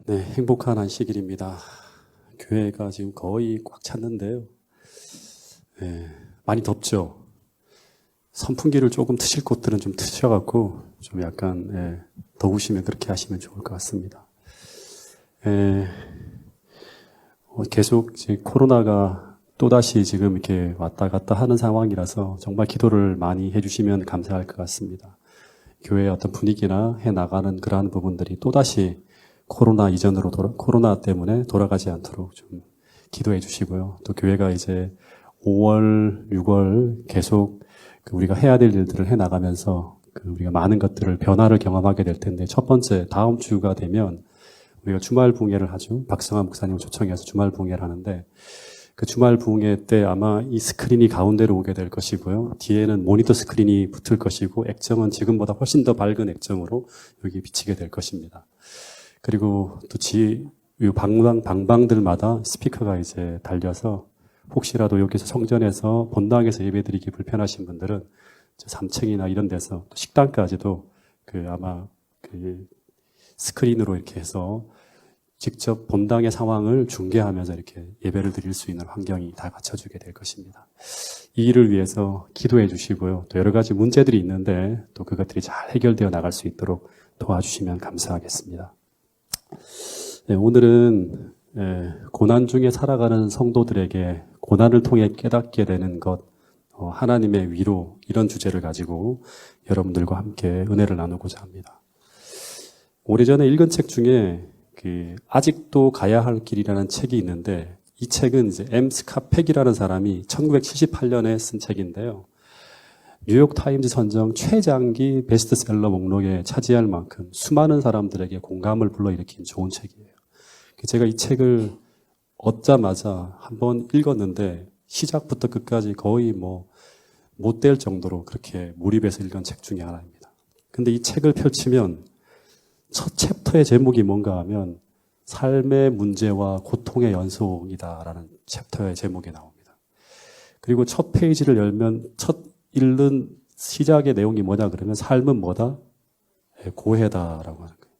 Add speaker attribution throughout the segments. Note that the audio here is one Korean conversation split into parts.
Speaker 1: 네, 행복한 안식일입니다. 교회가 지금 거의 꽉 찼는데요. 네, 많이 덥죠? 선풍기를 조금 트실 곳들은 좀 트셔갖고 좀 약간 더우시면 그렇게 하시면 좋을 것 같습니다. 계속 지금 코로나가 또다시 지금 이렇게 왔다 갔다 하는 상황이라서 정말 기도를 많이 해주시면 감사할 것 같습니다. 교회의 어떤 분위기나 해나가는 그러한 부분들이 또다시 코로나 이전으로 코로나 때문에 돌아가지 않도록 좀 기도해 주시고요. 또 교회가 이제 5월, 6월 계속 우리가 해야 될 일들을 해 나가면서 우리가 많은 것들을 변화를 경험하게 될 텐데, 첫 번째 다음 주가 되면 우리가 주말 부흥회를 하죠. 박성환 목사님을 초청해서 주말 부흥회를 하는데, 그 주말 부흥회 때 아마 이 스크린이 가운데로 오게 될 것이고요. 뒤에는 모니터 스크린이 붙을 것이고, 액정은 지금보다 훨씬 더 밝은 액정으로 여기 비치게 될 것입니다. 그리고 또 방방들마다 스피커가 이제 달려서 혹시라도 여기서 성전에서 본당에서 예배드리기 불편하신 분들은 3층이나 이런 데서 또 식당까지도 아마 스크린으로 이렇게 해서 직접 본당의 상황을 중계하면서 이렇게 예배를 드릴 수 있는 환경이 다 갖춰주게 될 것입니다. 이 일을 위해서 기도해 주시고요. 또 여러 가지 문제들이 있는데 또 그것들이 잘 해결되어 나갈 수 있도록 도와주시면 감사하겠습니다. 네, 오늘은 고난 중에 살아가는 성도들에게 고난을 통해 깨닫게 되는 것, 하나님의 위로, 이런 주제를 가지고 여러분들과 함께 은혜를 나누고자 합니다. 오래전에 읽은 책 중에 아직도 가야 할 길이라는 책이 있는데, 이 책은 이제 M. 스카펙이라는 사람이 1978년에 쓴 책인데요. 뉴욕타임즈 선정 최장기 베스트셀러 목록에 차지할 만큼 수많은 사람들에게 공감을 불러일으킨 좋은 책이에요. 제가 이 책을 얻자마자 한번 읽었는데 시작부터 끝까지 거의 못 될 정도로 그렇게 몰입해서 읽은 책 중에 하나입니다. 근데 이 책을 펼치면 첫 챕터의 제목이 뭔가 하면 삶의 문제와 고통의 연속이다라는 챕터의 제목이 나옵니다. 그리고 첫 페이지를 열면 첫 읽는 시작의 내용이 뭐냐 그러면 삶은 뭐다? 고해다라고 하는 거예요.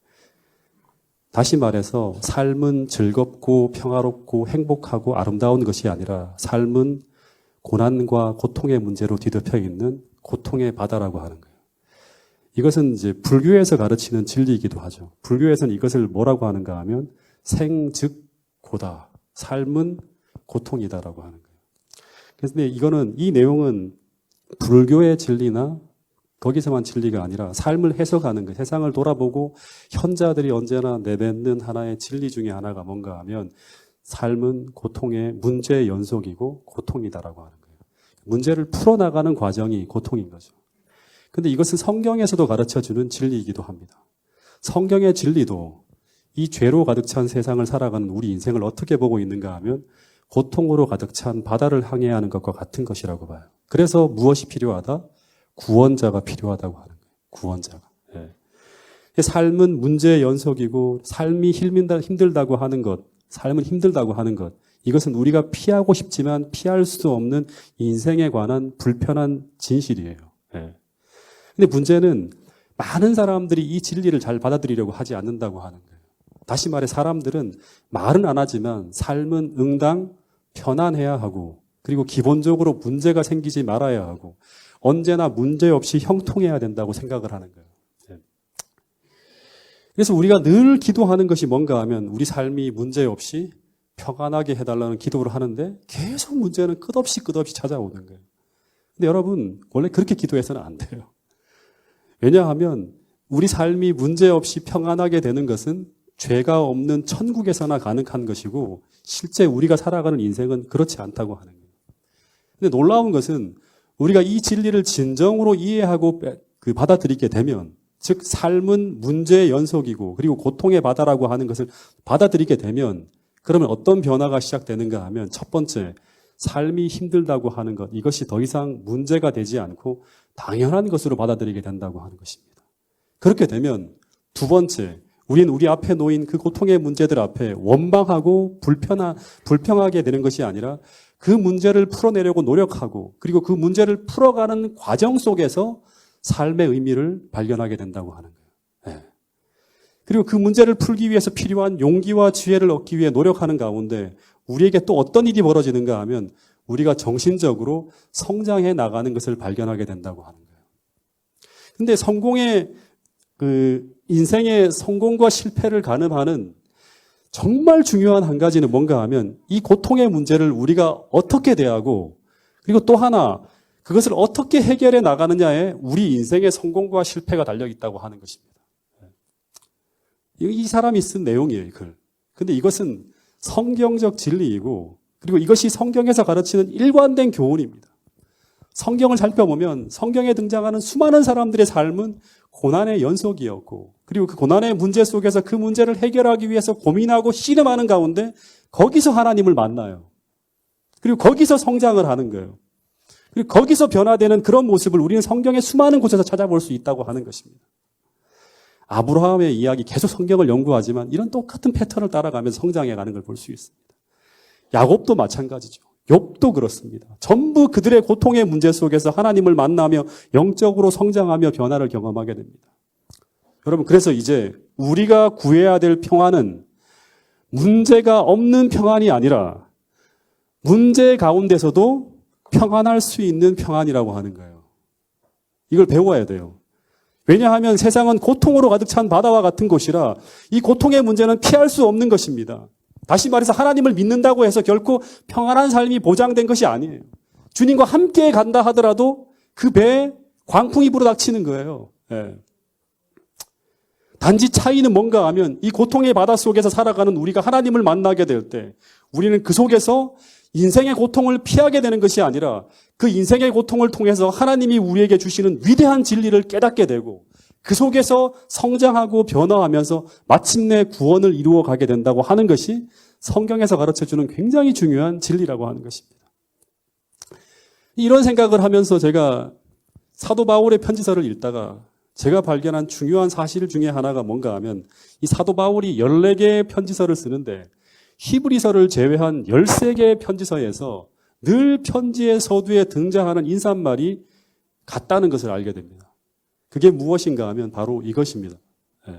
Speaker 1: 다시 말해서 삶은 즐겁고 평화롭고 행복하고 아름다운 것이 아니라 삶은 고난과 고통의 문제로 뒤덮여 있는 고통의 바다라고 하는 거예요. 이것은 이제 불교에서 가르치는 진리이기도 하죠. 불교에서는 이것을 뭐라고 하는가 하면 생, 즉, 고다. 삶은 고통이다라고 하는 거예요. 그런데 이 내용은 불교의 진리나 거기서만 진리가 아니라 삶을 해석하는 것, 세상을 돌아보고 현자들이 언제나 내뱉는 하나의 진리 중에 하나가 뭔가 하면 삶은 고통의 문제의 연속이고 고통이다라고 하는 거예요. 문제를 풀어나가는 과정이 고통인 거죠. 근데 이것은 성경에서도 가르쳐주는 진리이기도 합니다. 성경의 진리도 이 죄로 가득 찬 세상을 살아가는 우리 인생을 어떻게 보고 있는가 하면 고통으로 가득 찬 바다를 항해야 하는 것과 같은 것이라고 봐요. 그래서 무엇이 필요하다? 구원자가 필요하다고 하는 거예요. 구원자가. 삶은 문제의 연속이고 삶이 힘들다고 하는 것, 삶은 힘들다고 하는 것, 이것은 우리가 피하고 싶지만 피할 수 없는 인생에 관한 불편한 진실이에요. 근데 문제는 많은 사람들이 이 진리를 잘 받아들이려고 하지 않는다고 하는 거예요. 다시 말해 사람들은 말은 안 하지만 삶은 응당 편안해야 하고, 그리고 기본적으로 문제가 생기지 말아야 하고, 언제나 문제 없이 형통해야 된다고 생각을 하는 거예요. 그래서 우리가 늘 기도하는 것이 뭔가 하면 우리 삶이 문제 없이 평안하게 해달라는 기도를 하는데 계속 문제는 끝없이 찾아오는 거예요. 근데 여러분, 원래 그렇게 기도해서는 안 돼요. 왜냐하면 우리 삶이 문제 없이 평안하게 되는 것은 죄가 없는 천국에서나 가능한 것이고, 실제 우리가 살아가는 인생은 그렇지 않다고 하는 거예요. 근데 놀라운 것은 우리가 이 진리를 진정으로 이해하고 받아들이게 되면, 즉 삶은 문제의 연속이고 그리고 고통의 바다라고 하는 것을 받아들이게 되면, 그러면 어떤 변화가 시작되는가 하면, 첫 번째, 삶이 힘들다고 하는 것, 이것이 더 이상 문제가 되지 않고 당연한 것으로 받아들이게 된다고 하는 것입니다. 그렇게 되면 두 번째, 우리는 우리 앞에 놓인 그 고통의 문제들 앞에 원망하고 불평하게 되는 것이 아니라 그 문제를 풀어내려고 노력하고, 그리고 그 문제를 풀어가는 과정 속에서 삶의 의미를 발견하게 된다고 하는 거예요. 그리고 그 문제를 풀기 위해서 필요한 용기와 지혜를 얻기 위해 노력하는 가운데 우리에게 또 어떤 일이 벌어지는가 하면 우리가 정신적으로 성장해 나가는 것을 발견하게 된다고 하는 거예요. 근데 인생의 성공과 실패를 가늠하는 정말 중요한 한 가지는 뭔가 하면 이 고통의 문제를 우리가 어떻게 대하고 그리고 또 하나 그것을 어떻게 해결해 나가느냐에 우리 인생의 성공과 실패가 달려 있다고 하는 것입니다. 이 사람이 쓴 내용이에요, 이 글. 근데 이것은 성경적 진리이고 그리고 이것이 성경에서 가르치는 일관된 교훈입니다. 성경을 살펴보면 성경에 등장하는 수많은 사람들의 삶은 고난의 연속이었고 그리고 그 고난의 문제 속에서 그 문제를 해결하기 위해서 고민하고 씨름하는 가운데 거기서 하나님을 만나요. 그리고 거기서 성장을 하는 거예요. 그리고 거기서 변화되는 그런 모습을 우리는 성경의 수많은 곳에서 찾아볼 수 있다고 하는 것입니다. 아브라함의 이야기 계속 성경을 연구하지만 이런 똑같은 패턴을 따라가면서 성장해가는 걸 볼 수 있습니다. 야곱도 마찬가지죠. 욥도 그렇습니다. 전부 그들의 고통의 문제 속에서 하나님을 만나며 영적으로 성장하며 변화를 경험하게 됩니다. 여러분, 그래서 이제 우리가 구해야 될 평안은 문제가 없는 평안이 아니라 문제 가운데서도 평안할 수 있는 평안이라고 하는 거예요. 이걸 배워야 돼요. 왜냐하면 세상은 고통으로 가득 찬 바다와 같은 곳이라 이 고통의 문제는 피할 수 없는 것입니다. 다시 말해서 하나님을 믿는다고 해서 결코 평안한 삶이 보장된 것이 아니에요. 주님과 함께 간다 하더라도 그 배에 광풍이 불어닥치는 거예요. 예. 단지 차이는 뭔가 하면 이 고통의 바다 속에서 살아가는 우리가 하나님을 만나게 될 때 우리는 그 속에서 인생의 고통을 피하게 되는 것이 아니라 그 인생의 고통을 통해서 하나님이 우리에게 주시는 위대한 진리를 깨닫게 되고 그 속에서 성장하고 변화하면서 마침내 구원을 이루어 가게 된다고 하는 것이 성경에서 가르쳐주는 굉장히 중요한 진리라고 하는 것입니다. 이런 생각을 하면서 제가 사도 바울의 편지서를 읽다가 제가 발견한 중요한 사실 중에 하나가 뭔가 하면 이 사도 바울이 14개의 편지서를 쓰는데 히브리서를 제외한 13개의 편지서에서 늘 편지의 서두에 등장하는 인사말이 같다는 것을 알게 됩니다. 그게 무엇인가 하면 바로 이것입니다. 네.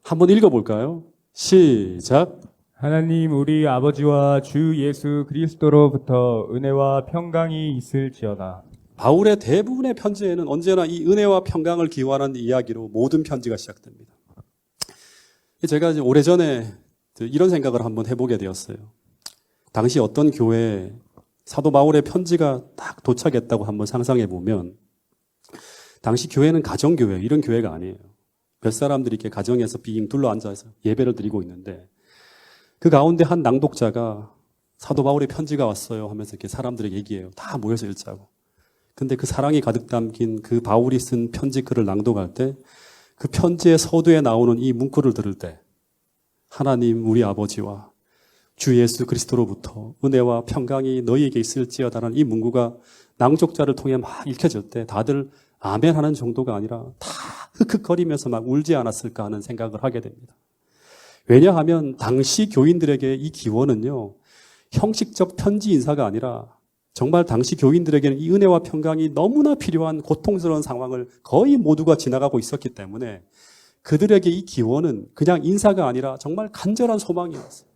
Speaker 1: 한번 읽어볼까요? 시작.
Speaker 2: 하나님 우리 아버지와 주 예수 그리스도로부터 은혜와 평강이 있을지어다.
Speaker 1: 바울의 대부분의 편지에는 언제나 이 은혜와 평강을 기원하는 이야기로 모든 편지가 시작됩니다. 제가 이제 오래전에 이런 생각을 한번 해보게 되었어요. 당시 어떤 교회에 사도 바울의 편지가 딱 도착했다고 한번 상상해 보면 당시 교회는 가정교회, 이런 교회가 아니에요. 몇 사람들이 이렇게 가정에서 빙 둘러 앉아서 예배를 드리고 있는데 그 가운데 한 낭독자가 사도 바울의 편지가 왔어요 하면서 이렇게 사람들에게 얘기해요. 다 모여서 읽자고. 근데 그 사랑이 가득 담긴 그 바울이 쓴 편지 글을 낭독할 때 그 편지의 서두에 나오는 이 문구를 들을 때 하나님 우리 아버지와 주 예수 그리스도로부터 은혜와 평강이 너희에게 있을지어다라는 이 문구가 낭독자를 통해 막 읽혀질 때 다들 아멘 하는 정도가 아니라 다 흑흑거리면서 막 울지 않았을까 하는 생각을 하게 됩니다. 왜냐하면 당시 교인들에게 이 기원은요, 형식적 편지 인사가 아니라 정말 당시 교인들에게는 이 은혜와 평강이 너무나 필요한 고통스러운 상황을 거의 모두가 지나가고 있었기 때문에 그들에게 이 기원은 그냥 인사가 아니라 정말 간절한 소망이었어요.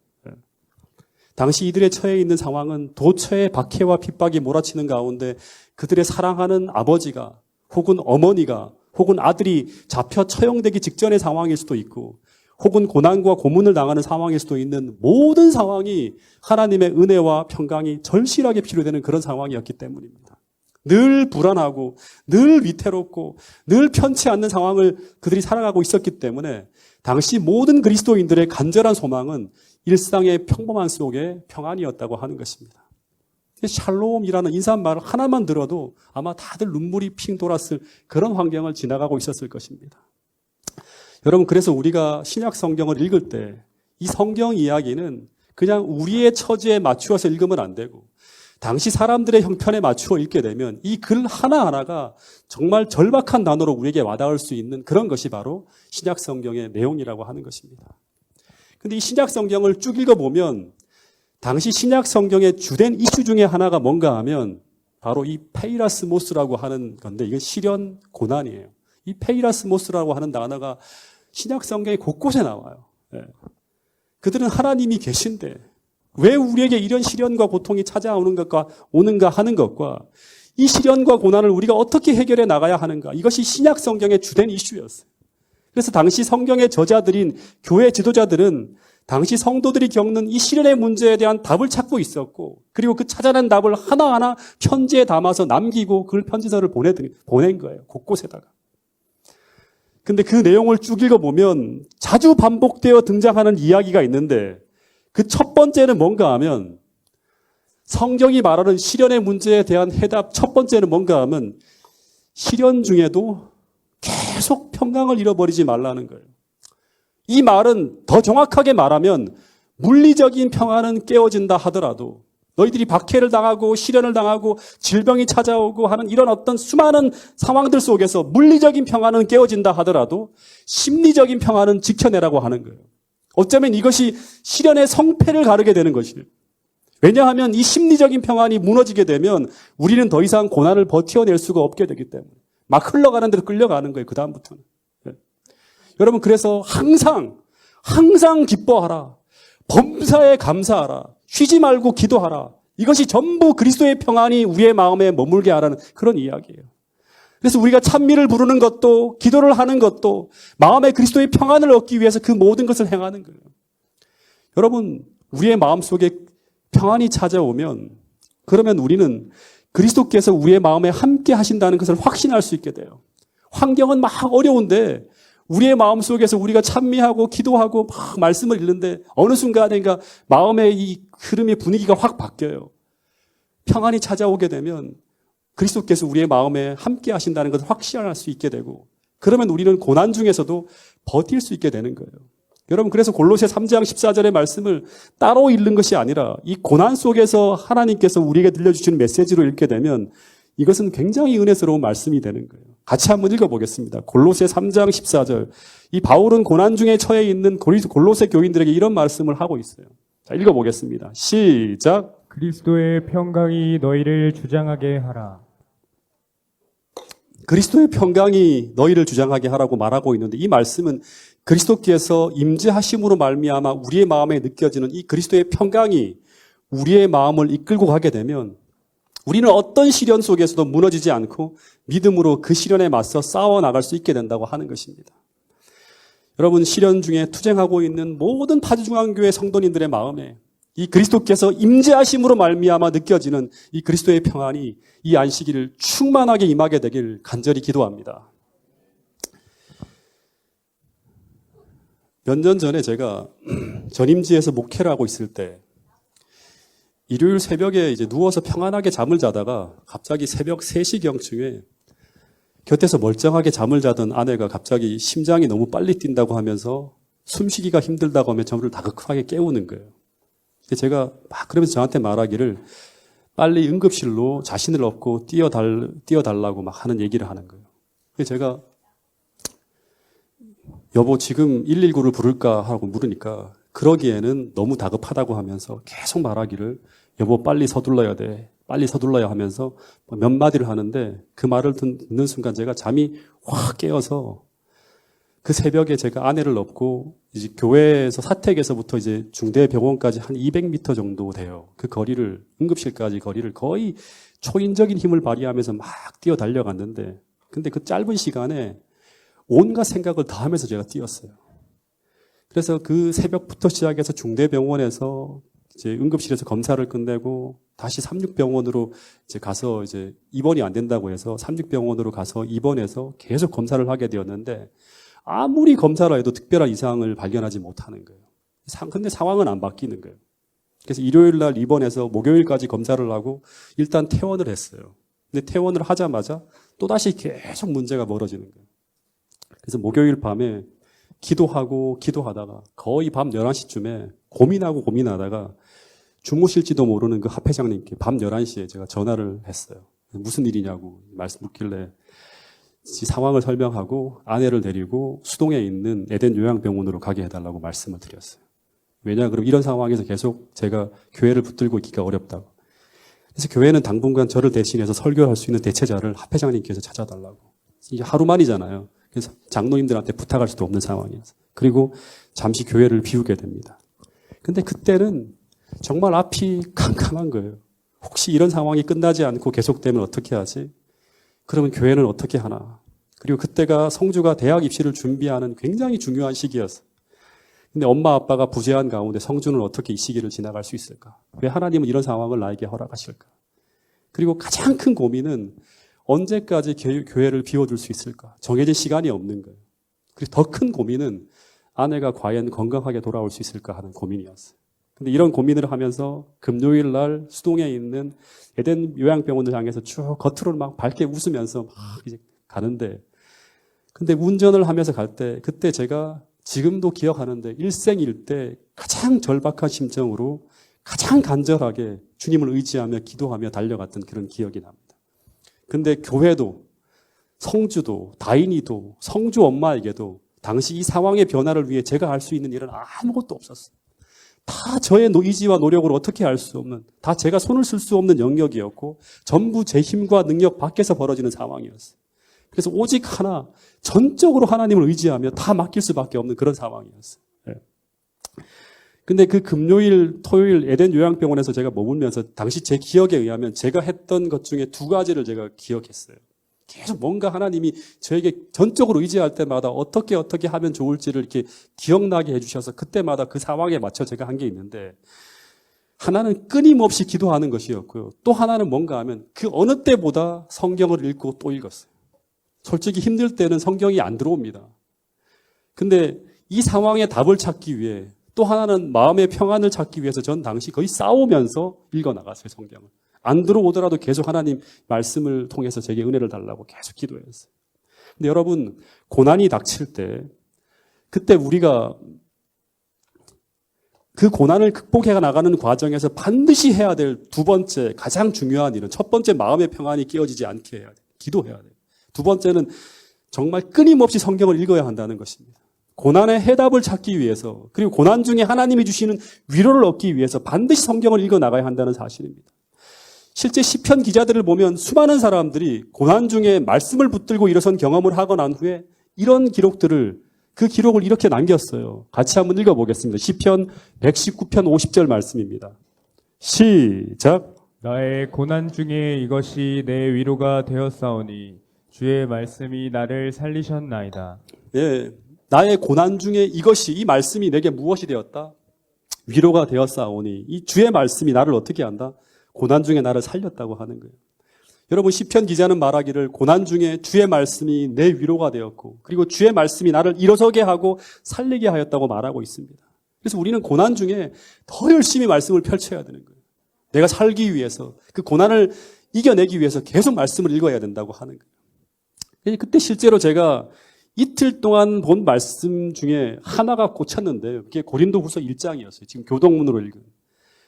Speaker 1: 당시 이들의 처해 있는 상황은 도처의 박해와 핍박이 몰아치는 가운데 그들의 사랑하는 아버지가 혹은 어머니가 혹은 아들이 잡혀 처형되기 직전의 상황일 수도 있고 혹은 고난과 고문을 당하는 상황일 수도 있는 모든 상황이 하나님의 은혜와 평강이 절실하게 필요되는 그런 상황이었기 때문입니다. 늘 불안하고 늘 위태롭고 늘 편치 않는 상황을 그들이 살아가고 있었기 때문에 당시 모든 그리스도인들의 간절한 소망은 일상의 평범한 속에 평안이었다고 하는 것입니다. 샬롬이라는 인사말 하나만 들어도 아마 다들 눈물이 핑 돌았을 그런 환경을 지나가고 있었을 것입니다. 여러분, 그래서 우리가 신약 성경을 읽을 때 이 성경 이야기는 그냥 우리의 처지에 맞추어서 읽으면 안 되고 당시 사람들의 형편에 맞추어 읽게 되면 이 글 하나하나가 정말 절박한 단어로 우리에게 와닿을 수 있는 그런 것이 바로 신약 성경의 내용이라고 하는 것입니다. 근데 이 신약 성경을 쭉 읽어보면 당시 신약 성경의 주된 이슈 중에 하나가 뭔가 하면 바로 이 페이라스모스라고 하는 건데 이건 시련 고난이에요. 이 페이라스모스라고 하는 단어가 신약 성경에 곳곳에 나와요. 예. 그들은 하나님이 계신데 왜 우리에게 이런 시련과 고통이 찾아오는 것과 오는가 하는 것과 이 시련과 고난을 우리가 어떻게 해결해 나가야 하는가, 이것이 신약 성경의 주된 이슈였어요. 그래서 당시 성경의 저자들인 교회 지도자들은 당시 성도들이 겪는 이 시련의 문제에 대한 답을 찾고 있었고, 그리고 그 찾아낸 답을 하나하나 편지에 담아서 남기고 그걸 편지서를 보낸 거예요. 곳곳에다가. 근데 그 내용을 쭉 읽어보면 자주 반복되어 등장하는 이야기가 있는데, 그 첫 번째는 뭔가 하면, 성경이 말하는 시련의 문제에 대한 해답 첫 번째는 뭔가 하면, 시련 중에도 계속 평강을 잃어버리지 말라는 거예요. 이 말은 더 정확하게 말하면 물리적인 평안은 깨어진다 하더라도, 너희들이 박해를 당하고 시련을 당하고 질병이 찾아오고 하는 이런 어떤 수많은 상황들 속에서 물리적인 평안은 깨어진다 하더라도 심리적인 평안은 지켜내라고 하는 거예요. 어쩌면 이것이 시련의 성패를 가르게 되는 것이에요. 왜냐하면 이 심리적인 평안이 무너지게 되면 우리는 더 이상 고난을 버텨낼 수가 없게 되기 때문에 막 흘러가는 대로 끌려가는 거예요. 그 다음부터는. 여러분, 그래서 항상 기뻐하라. 범사에 감사하라. 쉬지 말고 기도하라. 이것이 전부 그리스도의 평안이 우리의 마음에 머물게 하라는 그런 이야기예요. 그래서 우리가 찬미를 부르는 것도, 기도를 하는 것도 마음에 그리스도의 평안을 얻기 위해서 그 모든 것을 행하는 거예요. 여러분, 우리의 마음속에 평안이 찾아오면, 그러면 우리는 그리스도께서 우리의 마음에 함께 하신다는 것을 확신할 수 있게 돼요. 환경은 막 어려운데 우리의 마음속에서 우리가 찬미하고 기도하고 막 말씀을 읽는데 어느 순간인가 마음의 이 흐름의 분위기가 확 바뀌어요. 평안이 찾아오게 되면 그리스도께서 우리의 마음에 함께 하신다는 것을 확신할 수 있게 되고, 그러면 우리는 고난 중에서도 버틸 수 있게 되는 거예요. 여러분, 그래서 골로새 3장 14절의 말씀을 따로 읽는 것이 아니라 이 고난 속에서 하나님께서 우리에게 들려주시는 메시지로 읽게 되면 이것은 굉장히 은혜스러운 말씀이 되는 거예요. 같이 한번 읽어보겠습니다. 골로새 3장 14절. 이 바울은 고난 중에 처해 있는 골로새 교인들에게 이런 말씀을 하고 있어요. 자, 읽어보겠습니다. 시작.
Speaker 2: 그리스도의 평강이 너희를 주장하게 하라.
Speaker 1: 그리스도의 평강이 너희를 주장하게 하라고 말하고 있는데, 이 말씀은 그리스도께서 임재하심으로 말미암아 우리의 마음에 느껴지는 이 그리스도의 평강이 우리의 마음을 이끌고 가게 되면 우리는 어떤 시련 속에서도 무너지지 않고 믿음으로 그 시련에 맞서 싸워 나갈 수 있게 된다고 하는 것입니다. 여러분, 시련 중에 투쟁하고 있는 모든 파주중앙교회 성도님들의 마음에 이 그리스도께서 임재하심으로 말미암아 느껴지는 이 그리스도의 평안이 이 안식일을 충만하게 임하게 되길 간절히 기도합니다. 몇 년 전에 제가 전임지에서 목회를 하고 있을 때 일요일 새벽에 이제 누워서 평안하게 잠을 자다가 갑자기 새벽 3시경쯤에 곁에서 멀쩡하게 잠을 자던 아내가 갑자기 심장이 너무 빨리 뛴다고 하면서 숨쉬기가 힘들다고 하며 저를 다급하게 깨우는 거예요. 제가 막 그러면서 저한테 말하기를 빨리 응급실로 자신을 업고 뛰어달라고 막 하는 얘기를 하는 거예요. 제가 여보 지금 119를 부를까 하고 물으니까 그러기에는 너무 다급하다고 하면서 계속 말하기를 여보 빨리 서둘러야 돼. 빨리 서둘러야 하면서 몇 마디를 하는데 그 말을 듣는 순간 제가 잠이 확 깨어서 그 새벽에 제가 아내를 업고 이제 교회에서 사택에서부터 이제 중대병원까지 한 200m 정도 돼요. 그 거리를, 응급실까지 거리를 거의 초인적인 힘을 발휘하면서 막 뛰어 달려갔는데, 근데 그 짧은 시간에 온갖 생각을 다 하면서 제가 뛰었어요. 그래서 그 새벽부터 시작해서 중대병원에서 이제 응급실에서 검사를 끝내고 다시 삼육병원으로 이제 가서 이제 입원이 안 된다고 해서 삼육병원으로 가서 입원해서 계속 검사를 하게 되었는데 아무리 검사를 해도 특별한 이상을 발견하지 못하는 거예요. 근데 상황은 안 바뀌는 거예요. 그래서 일요일 날 입원해서 목요일까지 검사를 하고 일단 퇴원을 했어요. 근데 퇴원을 하자마자 또다시 계속 문제가 멀어지는 거예요. 그래서 목요일 밤에 기도하다가 거의 밤 11시쯤에 고민하다가 주무실지도 모르는 그 합회장님께 밤 11시에 제가 전화를 했어요. 무슨 일이냐고 말씀 묻길래 상황을 설명하고 아내를 데리고 수동에 있는 에덴 요양병원으로 가게 해달라고 말씀을 드렸어요. 왜냐, 그럼 이런 상황에서 계속 제가 교회를 붙들고 있기가 어렵다고. 그래서 교회는 당분간 저를 대신해서 설교할 수 있는 대체자를 합회장님께서 찾아달라고. 이게 하루 만이잖아요. 그래서 장로님들한테 부탁할 수도 없는 상황이었어요. 그리고 잠시 교회를 비우게 됩니다. 근데 그때는 정말 앞이 캄캄한 거예요. 혹시 이런 상황이 끝나지 않고 계속되면 어떻게 하지? 그러면 교회는 어떻게 하나? 그리고 그때가 성주가 대학 입시를 준비하는 굉장히 중요한 시기였어요. 근데 엄마 아빠가 부재한 가운데 성주는 어떻게 이 시기를 지나갈 수 있을까? 왜 하나님은 이런 상황을 나에게 허락하실까? 그리고 가장 큰 고민은 언제까지 교회를 비워둘 수 있을까? 정해진 시간이 없는 거예요. 그리고 더 큰 고민은 아내가 과연 건강하게 돌아올 수 있을까 하는 고민이었어요. 근데 이런 고민을 하면서 금요일 날 수동에 있는 에덴 요양병원을 향해서 쭉 겉으로는 막 밝게 웃으면서 막 이제 가는데, 근데 운전을 하면서 갈 때, 그때 제가 지금도 기억하는데 일생일 때 가장 절박한 심정으로 가장 간절하게 주님을 의지하며 기도하며 달려갔던 그런 기억이 납니다. 근데 교회도, 성주도, 다인이도, 성주 엄마에게도 당시 이 상황의 변화를 위해 제가 할 수 있는 일은 아무것도 없었어요. 다 저의 의지와 노력으로 어떻게 할 수 없는, 다 제가 손을 쓸 수 없는 영역이었고 전부 제 힘과 능력 밖에서 벌어지는 상황이었어요. 그래서 오직 하나, 전적으로 하나님을 의지하며 다 맡길 수밖에 없는 그런 상황이었어요. 네. 근데 그 금요일, 토요일 에덴 요양병원에서 제가 머물면서 당시 제 기억에 의하면 제가 했던 것 중에 두 가지를 제가 기억했어요. 계속 뭔가 하나님이 저에게 전적으로 의지할 때마다 어떻게 하면 좋을지를 이렇게 기억나게 해주셔서 그때마다 그 상황에 맞춰 제가 한 게 있는데, 하나는 끊임없이 기도하는 것이었고요. 또 하나는 뭔가 하면 그 어느 때보다 성경을 읽고 또 읽었어요. 솔직히 힘들 때는 성경이 안 들어옵니다. 근데 이 상황에 답을 찾기 위해 또 하나는 마음의 평안을 찾기 위해서 전 당시 거의 싸우면서 읽어나갔어요, 성경을. 안 들어오더라도 계속 하나님 말씀을 통해서 제게 은혜를 달라고 계속 기도했어요. 근데 여러분, 고난이 닥칠 때, 그때 우리가 그 고난을 극복해 나가는 과정에서 반드시 해야 될 두 번째 가장 중요한 일은, 첫 번째 마음의 평안이 깨어지지 않게 해야 돼요. 기도해야 돼요. 두 번째는 정말 끊임없이 성경을 읽어야 한다는 것입니다. 고난의 해답을 찾기 위해서, 그리고 고난 중에 하나님이 주시는 위로를 얻기 위해서 반드시 성경을 읽어 나가야 한다는 사실입니다. 실제 시편 기자들을 보면 수많은 사람들이 고난 중에 말씀을 붙들고 일어선 경험을 하고 난 후에 이런 기록들을, 그 기록을 이렇게 남겼어요. 같이 한번 읽어보겠습니다. 시편 119편 50절 말씀입니다. 시작.
Speaker 2: 나의 고난 중에 이것이 내 위로가 되었사오니 주의 말씀이 나를 살리셨나이다.
Speaker 1: 예, 나의 고난 중에 이것이, 이 말씀이 내게 무엇이 되었다? 위로가 되었사오니, 이 주의 말씀이 나를 어떻게 한다? 고난 중에 나를 살렸다고 하는 거예요. 여러분, 시편 기자는 말하기를 고난 중에 주의 말씀이 내 위로가 되었고, 그리고 주의 말씀이 나를 일어서게 하고 살리게 하였다고 말하고 있습니다. 그래서 우리는 고난 중에 더 열심히 말씀을 펼쳐야 되는 거예요. 내가 살기 위해서, 그 고난을 이겨내기 위해서 계속 말씀을 읽어야 된다고 하는 거예요. 그때 실제로 제가 이틀 동안 본 말씀 중에 하나가 꽂혔는데, 그게 고린도후서 1장이었어요. 지금 교동문으로 읽은.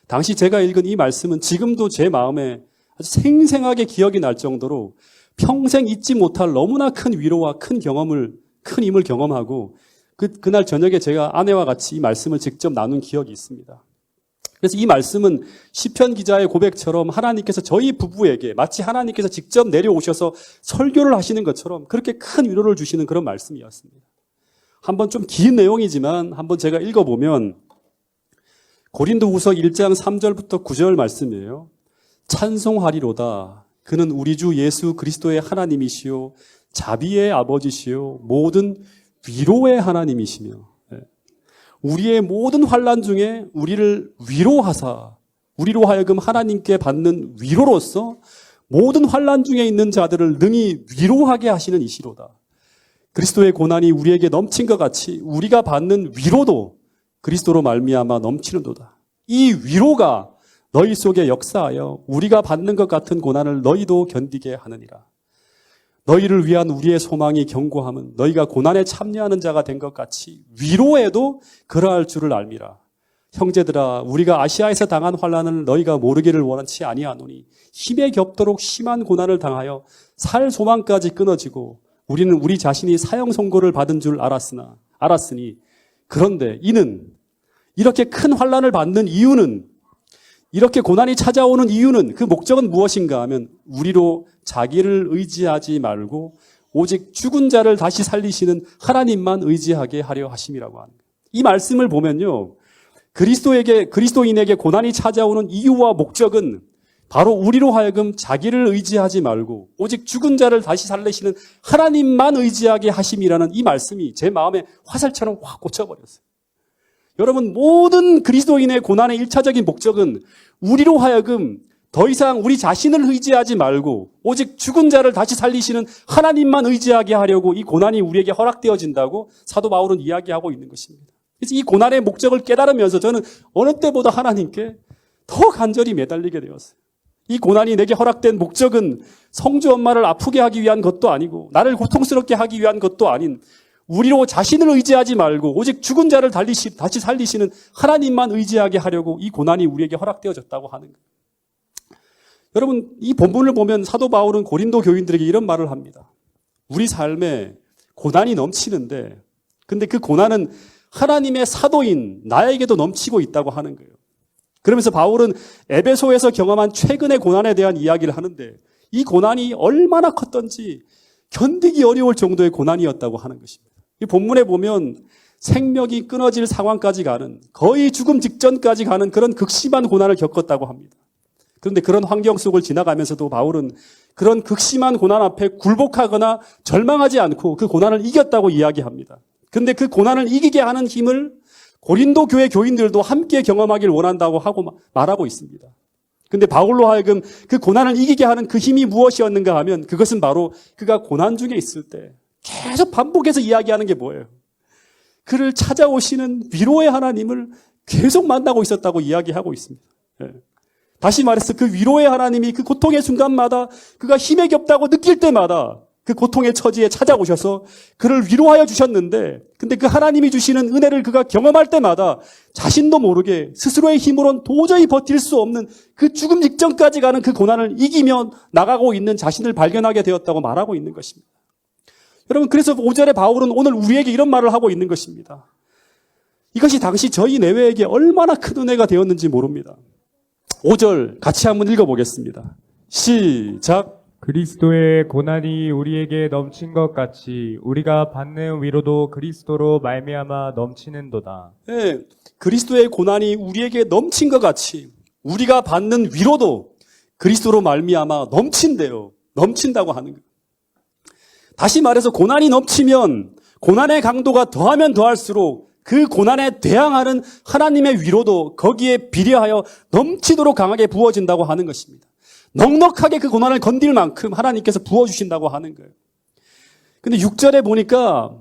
Speaker 1: 당시 제가 읽은 이 말씀은 지금도 제 마음에 아주 생생하게 기억이 날 정도로 평생 잊지 못할 너무나 큰 위로와 큰 힘을 경험하고, 그날 저녁에 제가 아내와 같이 이 말씀을 직접 나눈 기억이 있습니다. 그래서 이 말씀은 시편 기자의 고백처럼 하나님께서 저희 부부에게 마치 하나님께서 직접 내려오셔서 설교를 하시는 것처럼 그렇게 큰 위로를 주시는 그런 말씀이었습니다. 한번 좀 긴 내용이지만 한번 제가 읽어보면, 고린도후서 1장 3절부터 9절 말씀이에요. 찬송하리로다. 그는 우리 주 예수 그리스도의 하나님이시요 자비의 아버지시요 모든 위로의 하나님이시며, 우리의 모든 환난 중에 우리를 위로하사, 우리로 하여금 하나님께 받는 위로로서 모든 환난 중에 있는 자들을 능히 위로하게 하시는 이시로다. 그리스도의 고난이 우리에게 넘친 것 같이 우리가 받는 위로도 그리스도로 말미암아 넘치는도다. 이 위로가 너희 속에 역사하여 우리가 받는 것 같은 고난을 너희도 견디게 하느니라. 너희를 위한 우리의 소망이 견고함은 너희가 고난에 참여하는 자가 된 것 같이 위로에도 그러할 줄을 알미라. 형제들아, 우리가 아시아에서 당한 환난을 너희가 모르기를 원치 아니하노니 힘에 겹도록 심한 고난을 당하여 살 소망까지 끊어지고 우리는 우리 자신이 사형 선고를 받은 줄 알았으니, 그런데 이는, 이렇게 큰 환난을 받는 이유는, 이렇게 고난이 찾아오는 이유는, 그 목적은 무엇인가 하면 우리로 자기를 의지하지 말고 오직 죽은 자를 다시 살리시는 하나님만 의지하게 하려 하심이라고 하는 거예요. 이 말씀을 보면요, 그리스도인에게 고난이 찾아오는 이유와 목적은 바로 우리로 하여금 자기를 의지하지 말고 오직 죽은 자를 다시 살리시는 하나님만 의지하게 하심이라는 이 말씀이 제 마음에 화살처럼 확 꽂혀버렸어요. 여러분, 모든 그리스도인의 고난의 1차적인 목적은 우리로 하여금 더 이상 우리 자신을 의지하지 말고 오직 죽은 자를 다시 살리시는 하나님만 의지하게 하려고 이 고난이 우리에게 허락되어진다고 사도 바울은 이야기하고 있는 것입니다. 그래서 이 고난의 목적을 깨달으면서 저는 어느 때보다 하나님께 더 간절히 매달리게 되었어요. 이 고난이 내게 허락된 목적은 성주 엄마를 아프게 하기 위한 것도 아니고 나를 고통스럽게 하기 위한 것도 아닌 우리로 자신을 의지하지 말고 오직 죽은 자를 다시 살리시는 하나님만 의지하게 하려고 이 고난이 우리에게 허락되어졌다고 하는 거예요. 여러분, 이 본문을 보면 사도 바울은 고린도 교인들에게 이런 말을 합니다. 우리 삶에 고난이 넘치는데 근데 그 고난은 하나님의 사도인 나에게도 넘치고 있다고 하는 거예요. 그러면서 바울은 에베소에서 경험한 최근의 고난에 대한 이야기를 하는데 이 고난이 얼마나 컸던지 견디기 어려울 정도의 고난이었다고 하는 것입니다. 이 본문에 보면 생명이 끊어질 상황까지 가는, 거의 죽음 직전까지 가는 그런 극심한 고난을 겪었다고 합니다. 그런데 그런 환경 속을 지나가면서도 바울은 그런 극심한 고난 앞에 굴복하거나 절망하지 않고 그 고난을 이겼다고 이야기합니다. 그런데 그 고난을 이기게 하는 힘을 고린도 교회 교인들도 함께 경험하길 원한다고 하고 말하고 있습니다. 그런데 바울로 하여금 그 고난을 이기게 하는 그 힘이 무엇이었는가 하면 그것은 바로 그가 고난 중에 있을 때 계속 반복해서 이야기하는 게 뭐예요? 그를 찾아오시는 위로의 하나님을 계속 만나고 있었다고 이야기하고 있습니다. 다시 말해서 그 위로의 하나님이 그 고통의 순간마다 그가 힘에 겹다고 느낄 때마다 그 고통의 처지에 찾아오셔서 그를 위로하여 주셨는데 근데 그 하나님이 주시는 은혜를 그가 경험할 때마다 자신도 모르게 스스로의 힘으로는 도저히 버틸 수 없는 그 죽음 직전까지 가는 그 고난을 이기며 나가고 있는 자신을 발견하게 되었다고 말하고 있는 것입니다. 여러분, 그래서 5절에 바울은 오늘 우리에게 이런 말을 하고 있는 것입니다. 이것이 당시 저희 내외에게 얼마나 큰 은혜가 되었는지 모릅니다. 5절 같이 한번 읽어보겠습니다. 시작.
Speaker 2: 그리스도의 고난이 우리에게 넘친 것 같이 우리가 받는 위로도 그리스도로 말미암아 넘치는도다.
Speaker 1: 네, 그리스도의 고난이 우리에게 넘친 것 같이 우리가 받는 위로도 그리스도로 말미암아 넘친대요. 넘친다고 하는 거예요. 다시 말해서 고난이 넘치면 고난의 강도가 더하면 더할수록 그 고난에 대항하는 하나님의 위로도 거기에 비례하여 넘치도록 강하게 부어진다고 하는 것입니다. 넉넉하게 그 고난을 건딜 만큼 하나님께서 부어주신다고 하는 거예요. 근데 6절에 보니까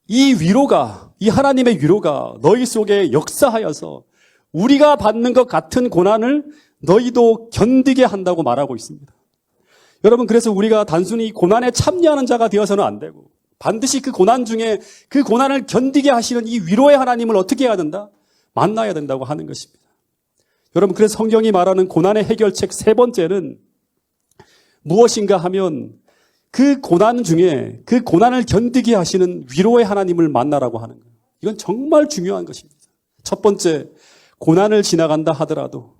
Speaker 1: 이 위로가, 이 하나님의 위로가 너희 속에 역사하여서 우리가 받는 것 같은 고난을 너희도 견디게 한다고 말하고 있습니다. 여러분, 그래서 우리가 단순히 고난에 참여하는 자가 되어서는 안 되고 반드시 그 고난 중에 그 고난을 견디게 하시는 이 위로의 하나님을 어떻게 해야 된다? 만나야 된다고 하는 것입니다. 여러분, 그래서 성경이 말하는 고난의 해결책 세 번째는 무엇인가 하면 그 고난 중에 그 고난을 견디게 하시는 위로의 하나님을 만나라고 하는 거예요. 이건 정말 중요한 것입니다. 첫 번째, 고난을 지나간다 하더라도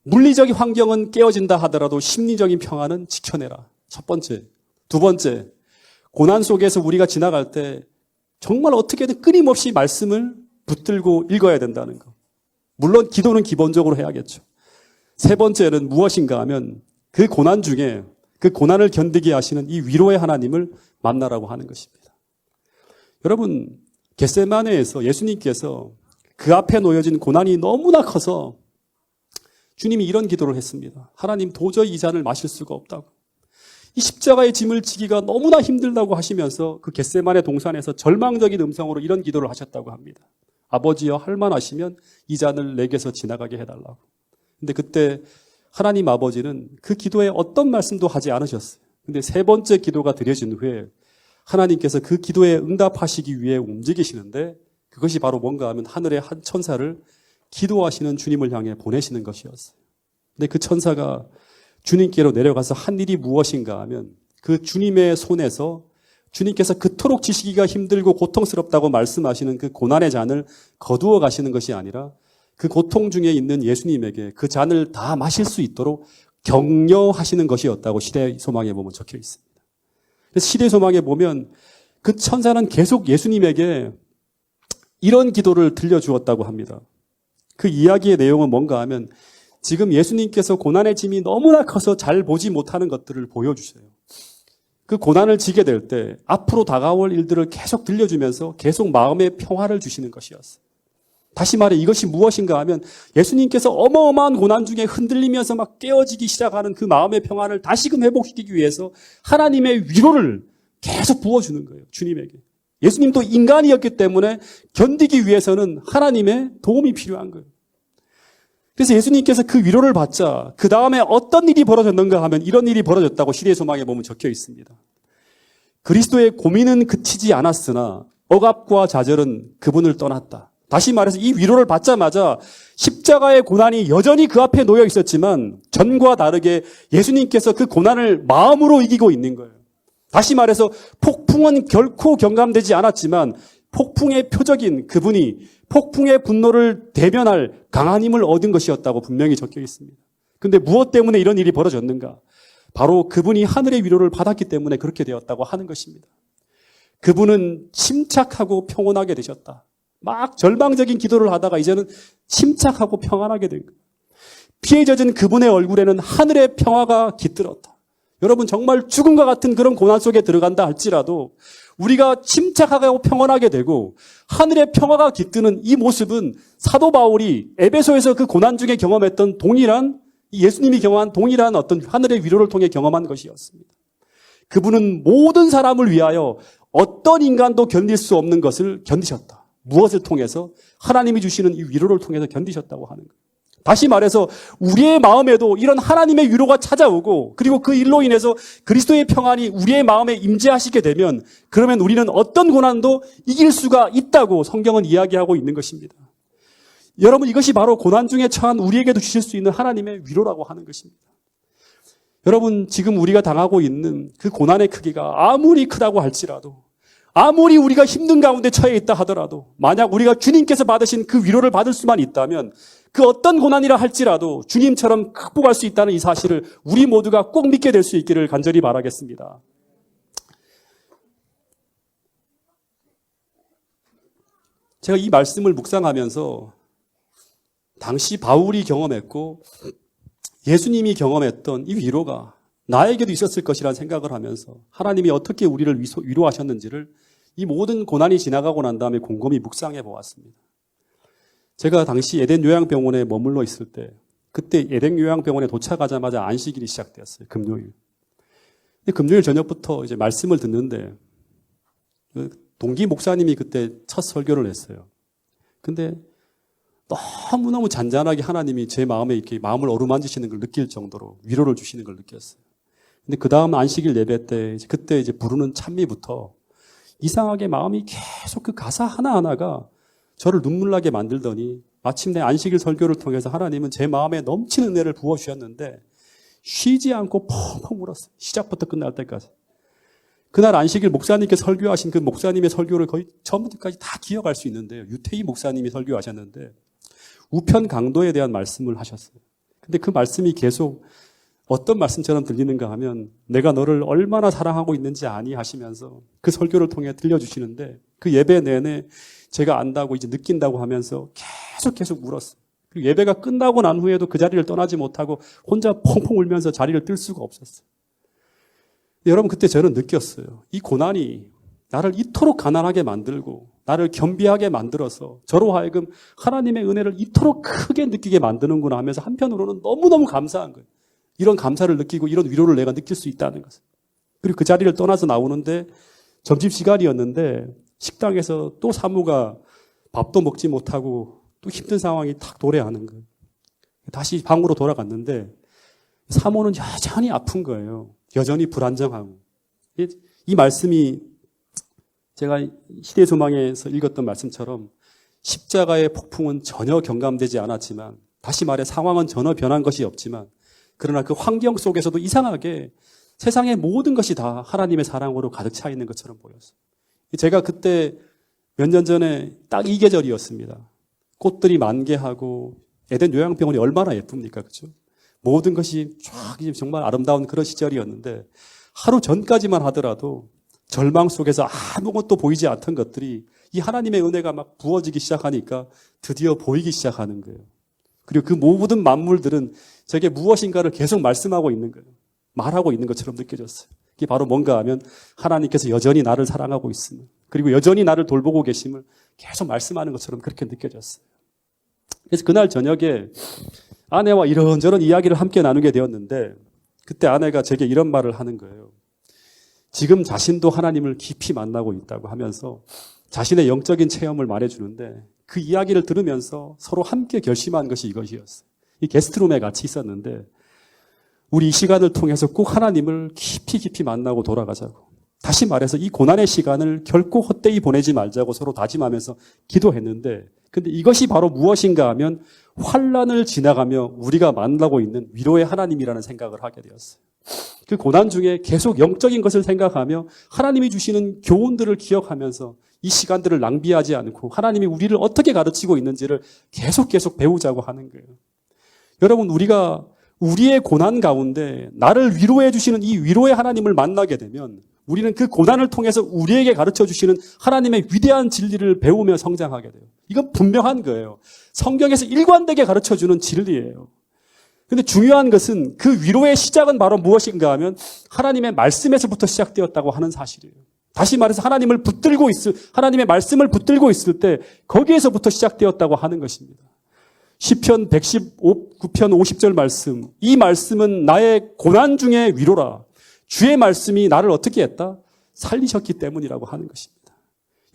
Speaker 1: 물리적인 환경은 깨어진다 하더라도 심리적인 평안은 지켜내라. 첫 번째. 두 번째, 고난 속에서 우리가 지나갈 때 정말 어떻게든 끊임없이 말씀을 붙들고 읽어야 된다는 것. 물론 기도는 기본적으로 해야겠죠. 세 번째는 무엇인가 하면 그 고난 중에 그 고난을 견디게 하시는 이 위로의 하나님을 만나라고 하는 것입니다. 여러분, 겟세마네에서 예수님께서 그 앞에 놓여진 고난이 너무나 커서 주님이 이런 기도를 했습니다. 하나님, 도저히 이 잔을 마실 수가 없다고. 이 십자가의 짐을 지기가 너무나 힘들다고 하시면서 그 겟세마네 동산에서 절망적인 음성으로 이런 기도를 하셨다고 합니다. 아버지여, 할만하시면 이 잔을 내게서 지나가게 해달라고. 근데 그때 하나님 아버지는 그 기도에 어떤 말씀도 하지 않으셨어요. 근데 세 번째 기도가 드려진 후에 하나님께서 그 기도에 응답하시기 위해 움직이시는데 그것이 바로 뭔가 하면 하늘의 한 천사를 기도하시는 주님을 향해 보내시는 것이었어요. 근데 그 천사가 주님께로 내려가서 한 일이 무엇인가 하면 그 주님의 손에서 주님께서 그토록 지시기가 힘들고 고통스럽다고 말씀하시는 그 고난의 잔을 거두어 가시는 것이 아니라 그 고통 중에 있는 예수님에게 그 잔을 다 마실 수 있도록 격려하시는 것이었다고 시대 소망에 보면 적혀 있습니다. 그래서 시대 소망에 보면 그 천사는 계속 예수님에게 이런 기도를 들려주었다고 합니다. 그 이야기의 내용은 뭔가 하면 지금 예수님께서 고난의 짐이 너무나 커서 잘 보지 못하는 것들을 보여주세요. 그 고난을 지게 될 때 앞으로 다가올 일들을 계속 들려주면서 계속 마음의 평화를 주시는 것이었어요. 다시 말해 이것이 무엇인가 하면 예수님께서 어마어마한 고난 중에 흔들리면서 막 깨어지기 시작하는 그 마음의 평안을 다시금 회복시키기 위해서 하나님의 위로를 계속 부어주는 거예요. 주님에게. 예수님도 인간이었기 때문에 견디기 위해서는 하나님의 도움이 필요한 거예요. 그래서 예수님께서 그 위로를 받자 그 다음에 어떤 일이 벌어졌는가 하면 이런 일이 벌어졌다고 시대의 소망에 보면 적혀 있습니다. 그리스도의 고민은 그치지 않았으나 억압과 좌절은 그분을 떠났다. 다시 말해서 이 위로를 받자마자 십자가의 고난이 여전히 그 앞에 놓여 있었지만 전과 다르게 예수님께서 그 고난을 마음으로 이기고 있는 거예요. 다시 말해서 폭풍은 결코 경감되지 않았지만 폭풍의 표적인 그분이 폭풍의 분노를 대면할 강한 힘을 얻은 것이었다고 분명히 적혀 있습니다. 그런데 무엇 때문에 이런 일이 벌어졌는가? 바로 그분이 하늘의 위로를 받았기 때문에 그렇게 되었다고 하는 것입니다. 그분은 침착하고 평온하게 되셨다. 막 절망적인 기도를 하다가 이제는 침착하고 평안하게 된 거예요. 피에 젖은 그분의 얼굴에는 하늘의 평화가 깃들었다. 여러분 정말 죽음과 같은 그런 고난 속에 들어간다 할지라도 우리가 침착하고 평안하게 되고 하늘의 평화가 깃드는 이 모습은 사도 바울이 에베소에서 그 고난 중에 경험했던 동일한 예수님이 경험한 동일한 어떤 하늘의 위로를 통해 경험한 것이었습니다. 그분은 모든 사람을 위하여 어떤 인간도 견딜 수 없는 것을 견디셨다. 무엇을 통해서? 하나님이 주시는 이 위로를 통해서 견디셨다고 하는 거예요. 다시 말해서 우리의 마음에도 이런 하나님의 위로가 찾아오고 그리고 그 일로 인해서 그리스도의 평안이 우리의 마음에 임재하시게 되면 그러면 우리는 어떤 고난도 이길 수가 있다고 성경은 이야기하고 있는 것입니다. 여러분 이것이 바로 고난 중에 처한 우리에게도 주실 수 있는 하나님의 위로라고 하는 것입니다. 여러분 지금 우리가 당하고 있는 그 고난의 크기가 아무리 크다고 할지라도 아무리 우리가 힘든 가운데 처해 있다 하더라도 만약 우리가 주님께서 받으신 그 위로를 받을 수만 있다면 그 어떤 고난이라 할지라도 주님처럼 극복할 수 있다는 이 사실을 우리 모두가 꼭 믿게 될 수 있기를 간절히 바라겠습니다. 제가 이 말씀을 묵상하면서 당시 바울이 경험했고 예수님이 경험했던 이 위로가 나에게도 있었을 것이라는 생각을 하면서 하나님이 어떻게 우리를 위로하셨는지를 이 모든 고난이 지나가고 난 다음에 곰곰이 묵상해 보았습니다. 제가 당시 에덴 요양병원에 머물러 있을 때 그때 에덴 요양병원에 도착하자마자 안식일이 시작되었어요. 금요일. 근데 금요일 저녁부터 이제 말씀을 듣는데 동기 목사님이 그때 첫 설교를 했어요. 근데 너무너무 잔잔하게 하나님이 제 마음에 이렇게 마음을 어루만지시는 걸 느낄 정도로 위로를 주시는 걸 느꼈어요. 근데 그 다음 안식일 예배 때 그때 이제 부르는 찬미부터 이상하게 마음이 계속 그 가사 하나하나가 저를 눈물 나게 만들더니 마침내 안식일 설교를 통해서 하나님은 제 마음에 넘치는 은혜를 부어주셨는데 쉬지 않고 펑펑 울었어요. 시작부터 끝날 때까지. 그날 안식일 목사님께 설교하신 그 목사님의 설교를 거의 처음부터까지 다 기억할 수 있는데요. 유태희 목사님이 설교하셨는데 우편 강도에 대한 말씀을 하셨어요. 근데 그 말씀이 계속 어떤 말씀처럼 들리는가 하면 내가 너를 얼마나 사랑하고 있는지 아니 하시면서 그 설교를 통해 들려주시는데 그 예배 내내 제가 안다고 이제 느낀다고 하면서 계속 울었어요. 그리고 예배가 끝나고 난 후에도 그 자리를 떠나지 못하고 혼자 펑펑 울면서 자리를 뜰 수가 없었어요. 여러분 그때 저는 느꼈어요. 이 고난이 나를 이토록 가난하게 만들고 나를 겸비하게 만들어서 저로 하여금 하나님의 은혜를 이토록 크게 느끼게 만드는구나 하면서 한편으로는 너무너무 감사한 거예요. 이런 감사를 느끼고 이런 위로를 내가 느낄 수 있다는 것을. 그리고 그 자리를 떠나서 나오는데 점심시간이었는데 식당에서 또 사모가 밥도 먹지 못하고 또 힘든 상황이 탁 도래하는 거예요. 다시 방으로 돌아갔는데 사모는 여전히 아픈 거예요. 여전히 불안정하고. 이 말씀이 제가 시대의 소망에서 읽었던 말씀처럼 십자가의 폭풍은 전혀 경감되지 않았지만 다시 말해 상황은 전혀 변한 것이 없지만 그러나 그 환경 속에서도 이상하게 세상의 모든 것이 다 하나님의 사랑으로 가득 차 있는 것처럼 보였어요. 제가 그때 몇 년 전에 딱 이 계절이었습니다. 꽃들이 만개하고 에덴 요양병원이 얼마나 예쁩니까? 그렇죠? 모든 것이 쫙 정말 아름다운 그런 시절이었는데 하루 전까지만 하더라도 절망 속에서 아무것도 보이지 않던 것들이 이 하나님의 은혜가 막 부어지기 시작하니까 드디어 보이기 시작하는 거예요. 그리고 그 모든 만물들은 저게 무엇인가를 계속 말씀하고 있는 거예요. 말하고 있는 것처럼 느껴졌어요. 이게 바로 뭔가 하면 하나님께서 여전히 나를 사랑하고 있음을, 그리고 여전히 나를 돌보고 계심을 계속 말씀하는 것처럼 그렇게 느껴졌어요. 그래서 그날 저녁에 아내와 이런저런 이야기를 함께 나누게 되었는데, 그때 아내가 제게 이런 말을 하는 거예요. 지금 자신도 하나님을 깊이 만나고 있다고 하면서 자신의 영적인 체험을 말해주는데, 그 이야기를 들으면서 서로 함께 결심한 것이 이것이었어요. 이 게스트룸에 같이 있었는데 우리 이 시간을 통해서 꼭 하나님을 깊이 만나고 돌아가자고, 다시 말해서 이 고난의 시간을 결코 헛되이 보내지 말자고 서로 다짐하면서 기도했는데, 근데 이것이 바로 무엇인가 하면 환난을 지나가며 우리가 만나고 있는 위로의 하나님이라는 생각을 하게 되었어요. 그 고난 중에 계속 영적인 것을 생각하며 하나님이 주시는 교훈들을 기억하면서 이 시간들을 낭비하지 않고 하나님이 우리를 어떻게 가르치고 있는지를 계속 배우자고 하는 거예요. 여러분, 우리가 우리의 고난 가운데 나를 위로해 주시는 이 위로의 하나님을 만나게 되면 우리는 그 고난을 통해서 우리에게 가르쳐 주시는 하나님의 위대한 진리를 배우며 성장하게 돼요. 이건 분명한 거예요. 성경에서 일관되게 가르쳐 주는 진리예요. 근데 중요한 것은 그 위로의 시작은 바로 무엇인가 하면 하나님의 말씀에서부터 시작되었다고 하는 사실이에요. 다시 말해서 하나님의 말씀을 붙들고 있을 때 거기에서부터 시작되었다고 하는 것입니다. 시편 119편 50절 말씀, 이 말씀은 나의 고난 중에 위로라. 주의 말씀이 나를 어떻게 했다? 살리셨기 때문이라고 하는 것입니다.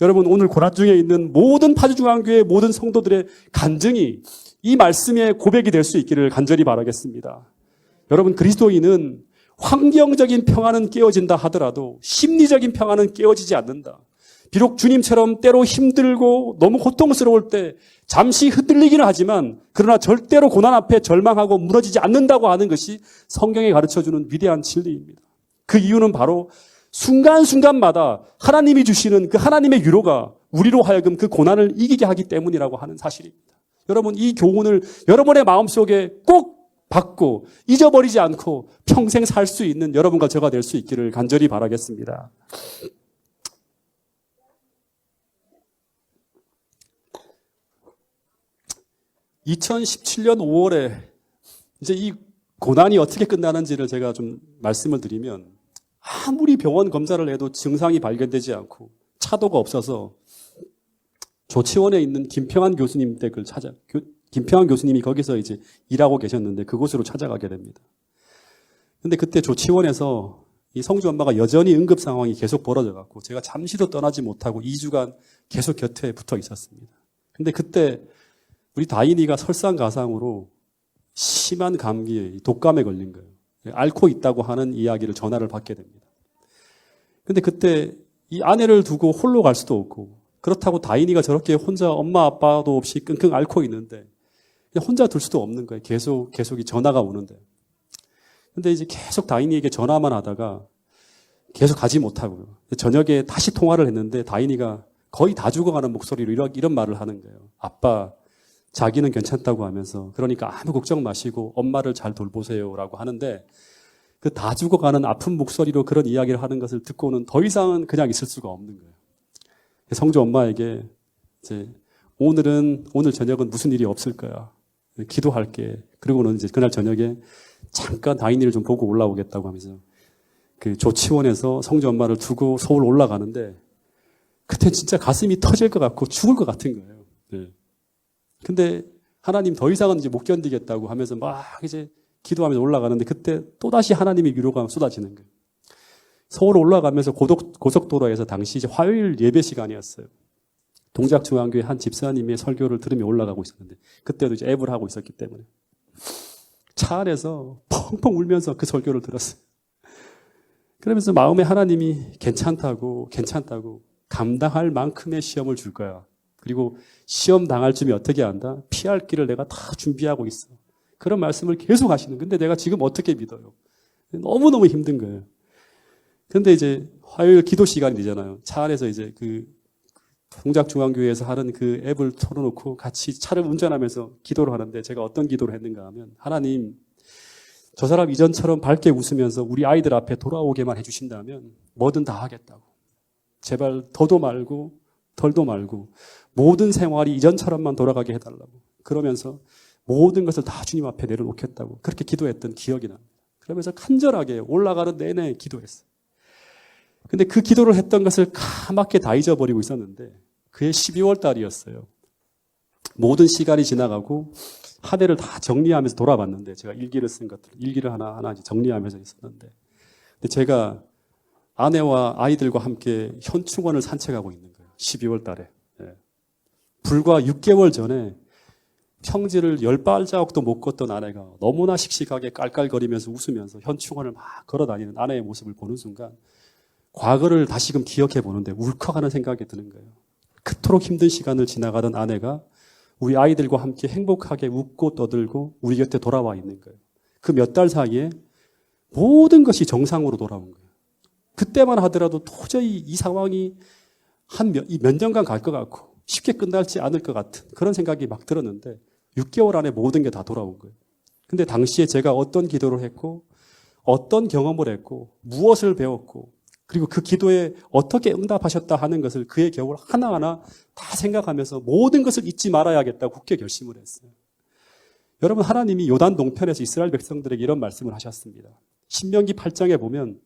Speaker 1: 여러분, 오늘 고난 중에 있는 모든 파주중앙교회 모든 성도들의 간증이 이 말씀의 고백이 될 수 있기를 간절히 바라겠습니다. 여러분, 그리스도인은 환경적인 평안은 깨어진다 하더라도 심리적인 평안은 깨어지지 않는다. 비록 주님처럼 때로 힘들고 너무 고통스러울 때 잠시 흔들리기는 하지만 그러나 절대로 고난 앞에 절망하고 무너지지 않는다고 하는 것이 성경이 가르쳐주는 위대한 진리입니다. 그 이유는 바로 순간순간마다 하나님이 주시는 그 하나님의 위로가 우리로 하여금 그 고난을 이기게 하기 때문이라고 하는 사실입니다. 여러분, 이 교훈을 여러분의 마음속에 꼭 받고 잊어버리지 않고 평생 살 수 있는 여러분과 제가 될 수 있기를 간절히 바라겠습니다. (2017년 5월에) 이제 이 고난이 어떻게 끝나는지를 제가 좀 말씀을 드리면, 아무리 병원 검사를 해도 증상이 발견되지 않고 차도가 없어서 조치원에 있는 김평한 교수님 댁을 김평한 교수님이 거기서 이제 일하고 계셨는데 그곳으로 찾아가게 됩니다. 근데 그때 조치원에서 이 성주 엄마가 여전히 응급 상황이 계속 벌어져 갖고 제가 잠시도 떠나지 못하고 2주간 계속 곁에 붙어 있었습니다. 근데 그때 우리 다인이가 설상가상으로 심한 감기에 독감에 걸린 거예요. 앓고 있다고 하는 이야기를 전화를 받게 됩니다. 근데 그때 이 아내를 두고 홀로 갈 수도 없고, 그렇다고 다인이가 저렇게 혼자 엄마 아빠도 없이 끙끙 앓고 있는데 그냥 혼자 둘 수도 없는 거예요. 계속 이 전화가 오는데. 근데 이제 계속 다인이에게 전화만 하다가 계속 가지 못하고요. 저녁에 다시 통화를 했는데 다인이가 거의 다 죽어가는 목소리로 이런 말을 하는 거예요. 아빠, 자기는 괜찮다고 하면서, 그러니까 아무 걱정 마시고 엄마를 잘 돌보세요라고 하는데, 그 다 죽어가는 아픈 목소리로 그런 이야기를 하는 것을 듣고는 더 이상은 그냥 있을 수가 없는 거예요. 성주 엄마에게 이제 오늘 저녁은 무슨 일이 없을 거야. 기도할게. 그리고는 이제 그날 저녁에 잠깐 다인이를 좀 보고 올라오겠다고 하면서 그 조치원에서 성주 엄마를 두고 서울 올라가는데, 그때 진짜 가슴이 터질 것 같고 죽을 것 같은 거예요. 네. 근데 하나님 더 이상은 이제 못 견디겠다고 하면서 막 이제 기도하면서 올라가는데, 그때 또다시 하나님의 위로가 쏟아지는 거예요. 서울 올라가면서 고속도로에서 당시 이제 화요일 예배 시간이었어요. 동작중앙교회 한 집사님의 설교를 들으며 올라가고 있었는데, 그때도 이제 앱을 하고 있었기 때문에 차 안에서 펑펑 울면서 그 설교를 들었어요. 그러면서 마음에 하나님이 괜찮다고 감당할 만큼의 시험을 줄 거야. 그리고 시험 당할 쯤에 어떻게 한다? 피할 길을 내가 다 준비하고 있어. 그런 말씀을 계속 하시는. 근데 내가 지금 어떻게 믿어요? 너무너무 힘든 거예요. 근데 이제 화요일 기도 시간이 되잖아요. 차 안에서 이제 그 동작중앙교회에서 하는 그 앱을 틀어놓고 같이 차를 운전하면서 기도를 하는데, 제가 어떤 기도를 했는가 하면, 하나님, 저 사람 이전처럼 밝게 웃으면서 우리 아이들 앞에 돌아오게만 해주신다면 뭐든 다 하겠다고. 제발 더도 말고 덜도 말고 모든 생활이 이전처럼만 돌아가게 해달라고. 그러면서 모든 것을 다 주님 앞에 내려놓겠다고 그렇게 기도했던 기억이 납니다. 그러면서 간절하게 올라가는 내내 기도했어요. 근데 그 기도를 했던 것을 까맣게 다 잊어버리고 있었는데 그해 12월 달이었어요. 모든 시간이 지나가고 한 해를 다 정리하면서 돌아봤는데 제가 일기를 쓴 것들, 일기를 하나하나 정리하면서 있었는데 근데 제가 아내와 아이들과 함께 현충원을 산책하고 있는 거예요. 12월 달에. 불과 6개월 전에 평지를 10발자국도 못 걷던 아내가 너무나 씩씩하게 깔깔거리면서 웃으면서 현충원을 막 걸어다니는 아내의 모습을 보는 순간 과거를 다시금 기억해 보는데 울컥하는 생각이 드는 거예요. 그토록 힘든 시간을 지나가던 아내가 우리 아이들과 함께 행복하게 웃고 떠들고 우리 곁에 돌아와 있는 거예요. 그 몇 달 사이에 모든 것이 정상으로 돌아온 거예요. 그때만 하더라도 도저히 이 상황이 몇 년간 갈 것 같고 쉽게 끝날지 않을 것 같은 그런 생각이 막 들었는데 6개월 안에 모든 게 다 돌아온 거예요. 근데 당시에 제가 어떤 기도를 했고 어떤 경험을 했고 무엇을 배웠고 그리고 그 기도에 어떻게 응답하셨다 하는 것을 그의 겨울 하나하나 다 생각하면서 모든 것을 잊지 말아야겠다고 굳게 결심을 했어요. 여러분, 하나님이 요단 동편에서 이스라엘 백성들에게 이런 말씀을 하셨습니다. 신명기 8장에 보면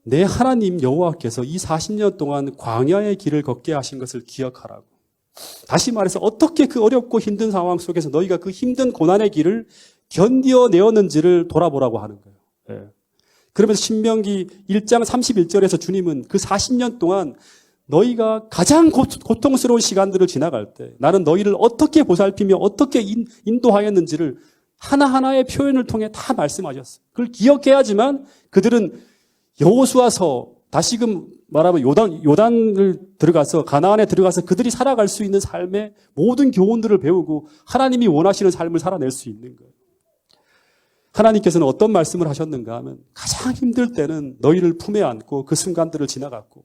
Speaker 1: 내 하나님 여호와께서 이 40년 동안 광야의 길을 걷게 하신 것을 기억하라고. 다시 말해서 어떻게 그 어렵고 힘든 상황 속에서 너희가 그 힘든 고난의 길을 견뎌내었는지를 돌아보라고 하는 거예요. 그러면서 신명기 1장 31절에서 주님은 그 40년 동안 너희가 가장 고통스러운 시간들을 지나갈 때 나는 너희를 어떻게 보살피며 어떻게 인도하였는지를 하나하나의 표현을 통해 다 말씀하셨어요. 그걸 기억해야지만 그들은 여호수아서 다시금 말하면 요단을 들어가서 가나안에 들어가서 그들이 살아갈 수 있는 삶의 모든 교훈들을 배우고 하나님이 원하시는 삶을 살아낼 수 있는 거예요. 하나님께서는 어떤 말씀을 하셨는가 하면 가장 힘들 때는 너희를 품에 안고 그 순간들을 지나갔고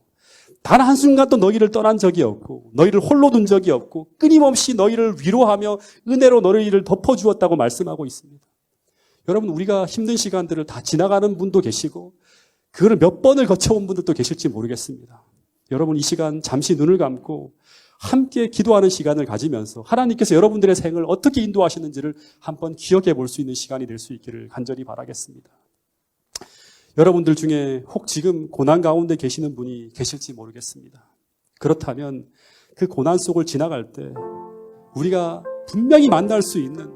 Speaker 1: 단 한순간도 너희를 떠난 적이 없고 너희를 홀로 둔 적이 없고 끊임없이 너희를 위로하며 은혜로 너희를 덮어주었다고 말씀하고 있습니다. 여러분, 우리가 힘든 시간들을 다 지나가는 분도 계시고 그거를 몇 번을 거쳐온 분들도 계실지 모르겠습니다. 여러분, 이 시간 잠시 눈을 감고 함께 기도하는 시간을 가지면서 하나님께서 여러분들의 생을 어떻게 인도하시는지를 한번 기억해 볼 수 있는 시간이 될 수 있기를 간절히 바라겠습니다. 여러분들 중에 혹 지금 고난 가운데 계시는 분이 계실지 모르겠습니다. 그렇다면 그 고난 속을 지나갈 때 우리가 분명히 만날 수 있는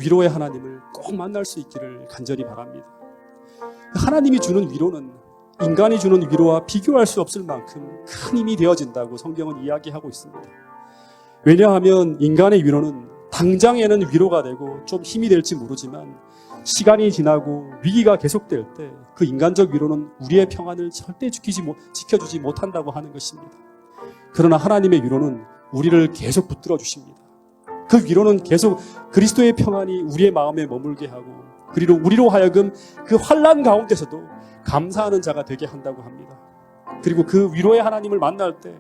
Speaker 1: 위로의 하나님을 꼭 만날 수 있기를 간절히 바랍니다. 하나님이 주는 위로는 인간이 주는 위로와 비교할 수 없을 만큼 큰 힘이 되어진다고 성경은 이야기하고 있습니다. 왜냐하면 인간의 위로는 당장에는 위로가 되고 좀 힘이 될지 모르지만 시간이 지나고 위기가 계속될 때 그 인간적 위로는 우리의 평안을 절대 지켜주지 못한다고 하는 것입니다. 그러나 하나님의 위로는 우리를 계속 붙들어 주십니다. 그 위로는 계속 그리스도의 평안이 우리의 마음에 머물게 하고 그리고 우리로 하여금 그 환난 가운데서도 감사하는 자가 되게 한다고 합니다. 그리고 그 위로의 하나님을 만날 때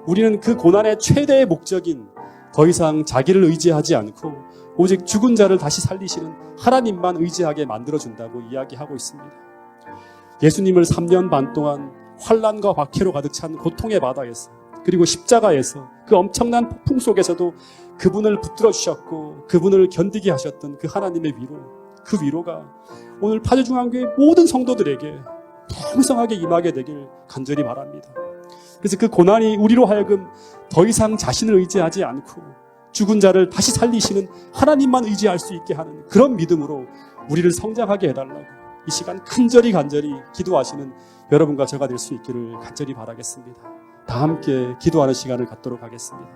Speaker 1: 우리는 그 고난의 최대의 목적인 더 이상 자기를 의지하지 않고 오직 죽은 자를 다시 살리시는 하나님만 의지하게 만들어준다고 이야기하고 있습니다. 예수님을 3년 반 동안 환난과 박해로 가득 찬 고통의 바다에서 그리고 십자가에서 그 엄청난 폭풍 속에서도 그분을 붙들어 주셨고 그분을 견디게 하셨던 그 하나님의 위로, 그 위로가 오늘 파주중앙교회 모든 성도들에게 풍성하게 임하게 되길 간절히 바랍니다. 그래서 그 고난이 우리로 하여금 더 이상 자신을 의지하지 않고 죽은 자를 다시 살리시는 하나님만 의지할 수 있게 하는 그런 믿음으로 우리를 성장하게 해달라고 이 시간 간절히 기도하시는 여러분과 제가 될 수 있기를 간절히 바라겠습니다. 다 함께 기도하는 시간을 갖도록 하겠습니다.